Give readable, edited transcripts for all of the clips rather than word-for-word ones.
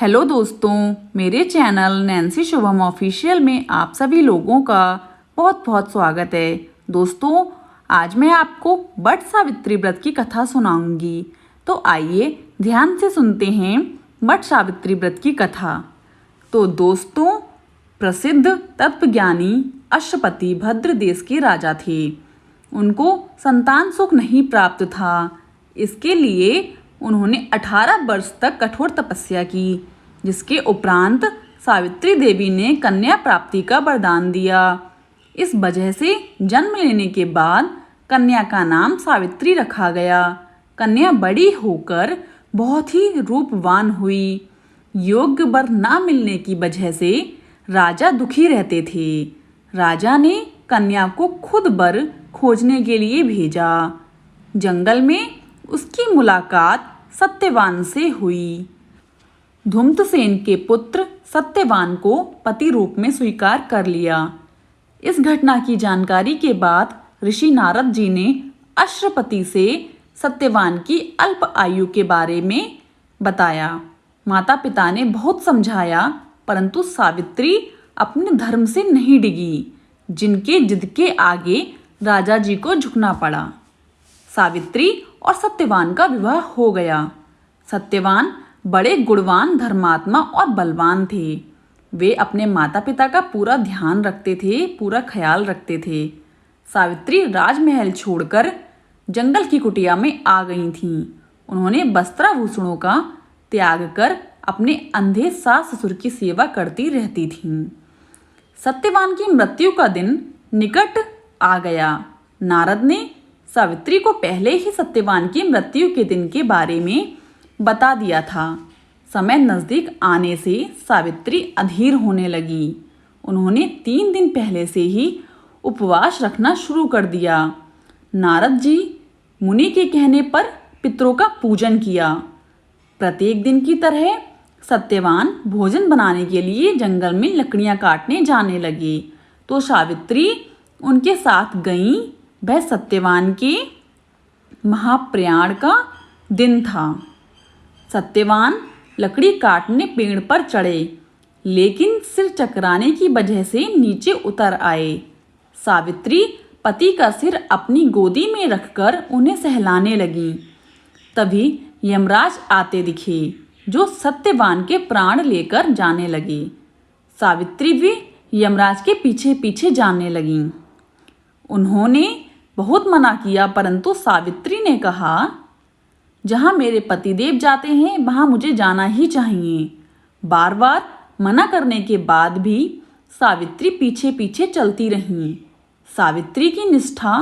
Hello दोस्तों, मेरे channel Nancy Shubham official में आप सभी लोगों का बहुत बहुत स्वागत है। दोस्तों, आज मैं आपको वट सावित्री व्रत की कथा सुनाऊंगी। तो आइए ध्यान से सुनते हैं वट सावित्री व्रत की कथा। तो दोस्तों, प्रसिद्ध तत्वज्ञानी अश्वपति भद्र देश के राजा थे। उनको संतान सुख नहीं प्राप्त था। इसके लिए उन्होंने 18 वर्ष तक कठोर तपस्या की, जिसके उपरांत सावित्री देवी ने कन्या प्राप्ति का वरदान दिया। इस वजह से जन्म लेने के बाद कन्या का नाम सावित्री रखा गया। कन्या बड़ी होकर बहुत ही रूपवान हुई। योग्य वर न मिलने की वजह से राजा दुखी रहते थे। राजा ने कन्या को खुद वर खोजने के लिए भेजा। जंगल में उसकी मुलाकात सत्यवान से हुई। धुम्तसेन के पुत्र सत्यवान को पति रूप में स्वीकार कर लिया। इस घटना की जानकारी के बाद ऋषि नारद जी ने अश्वपति से सत्यवान की अल्प आयु के बारे में बताया। माता पिता ने बहुत समझाया, परंतु सावित्री अपने धर्म से नहीं डिगी, जिनके जिद के आगे राजा जी को झुकना पड़ा। सावित्री और सत्यवान का विवाह हो गया। सत्यवान बड़े गुणवान, धर्मात्मा और बलवान थे। वे अपने माता पिता का पूरा ध्यान रखते थे, पूरा ख्याल रखते थे। सावित्री राजमहल छोड़कर जंगल की कुटिया में आ गई थीं। उन्होंने वस्त्राभूषणों का त्याग कर अपने अंधे सास ससुर की सेवा करती रहती थीं। सत्यवान की मृत्यु का दिन निकट आ गया। नारद ने सावित्री को पहले ही सत्यवान की मृत्यु के दिन के बारे में बता दिया था। समय नजदीक आने से सावित्री अधीर होने लगी। उन्होंने 3 दिन पहले से ही उपवास रखना शुरू कर दिया। नारद जी मुनि के कहने पर पितरों का पूजन किया। प्रत्येक दिन की तरह सत्यवान भोजन बनाने के लिए जंगल में लकड़ियां काटने जाने लगे, तो सावित्री उनके साथ गईं। वह सत्यवान के महाप्रयाण का दिन था। सत्यवान लकड़ी काटने पेड़ पर चढ़े, लेकिन सिर चकराने की वजह से नीचे उतर आए। सावित्री पति का सिर अपनी गोदी में रखकर उन्हें सहलाने लगी। तभी यमराज आते दिखे, जो सत्यवान के प्राण लेकर जाने लगे। सावित्री भी यमराज के पीछे पीछे जाने लगीं। उन्होंने बहुत मना किया, परंतु सावित्री ने कहा, जहाँ मेरे पतिदेव जाते हैं वहाँ मुझे जाना ही चाहिए। बार बार मना करने के बाद भी सावित्री पीछे पीछे चलती रहीं। सावित्री की निष्ठा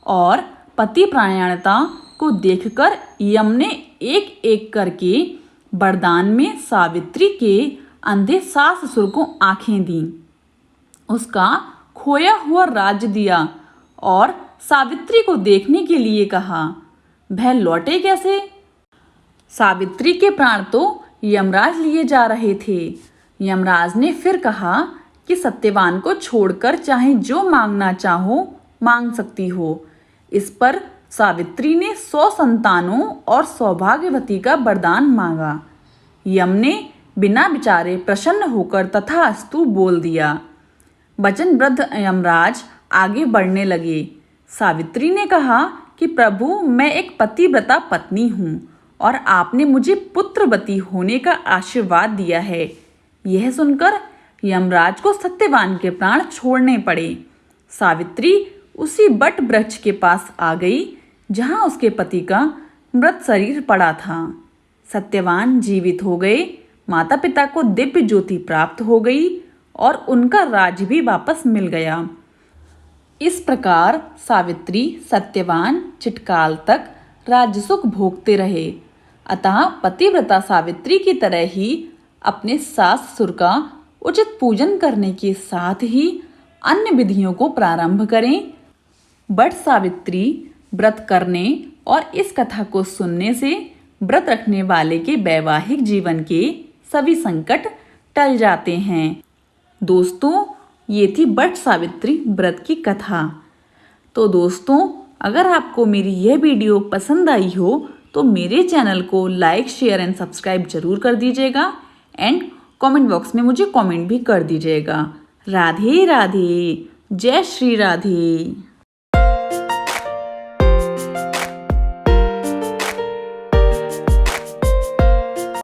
और पतिपरायणता को देखकर यम ने एक एक करके वरदान में सावित्री के अंधे सास ससुर को आंखें दीं, उसका खोया हुआ राज्य दिया और सावित्री को देखने के लिए कहा। वह लौटे कैसे? सावित्री के प्राण तो यमराज लिए जा रहे थे। यमराज ने फिर कहा कि सत्यवान को छोड़कर चाहे जो मांगना चाहो मांग सकती हो। इस पर सावित्री ने 100 संतानों और सौभाग्यवती का वरदान मांगा। यम ने बिना विचारे प्रसन्न होकर तथास्तु बोल दिया। वचनबद्ध यमराज आगे बढ़ने लगे। सावित्री ने कहा कि प्रभु, मैं एक पतिव्रता पत्नी हूँ और आपने मुझे पुत्रवती होने का आशीर्वाद दिया है। यह सुनकर यमराज को सत्यवान के प्राण छोड़ने पड़े। सावित्री उसी वट वृक्ष के पास आ गई, जहाँ उसके पति का मृत शरीर पड़ा था। सत्यवान जीवित हो गए। माता पिता को दिव्य ज्योति प्राप्त हो गई और उनका राज्य भी वापस मिल गया। इस प्रकार सावित्री सत्यवान चिटकाल तक राज्य सुख भोगते रहे। अतः पतिव्रता सावित्री की तरह ही अपने सास ससुर का उचित पूजन करने के साथ ही अन्य विधियों को प्रारंभ करें। वट सावित्री व्रत करने और इस कथा को सुनने से व्रत रखने वाले के वैवाहिक जीवन के सभी संकट टल जाते हैं। दोस्तों, ये थी वट सावित्री व्रत की कथा। तो दोस्तों, अगर आपको मेरी यह वीडियो पसंद आई हो तो मेरे चैनल को लाइक, शेयर एंड सब्सक्राइब जरूर कर दीजिएगा एंड कमेंट बॉक्स में मुझे कमेंट भी कर दीजिएगा। राधे राधे, जय श्री राधे।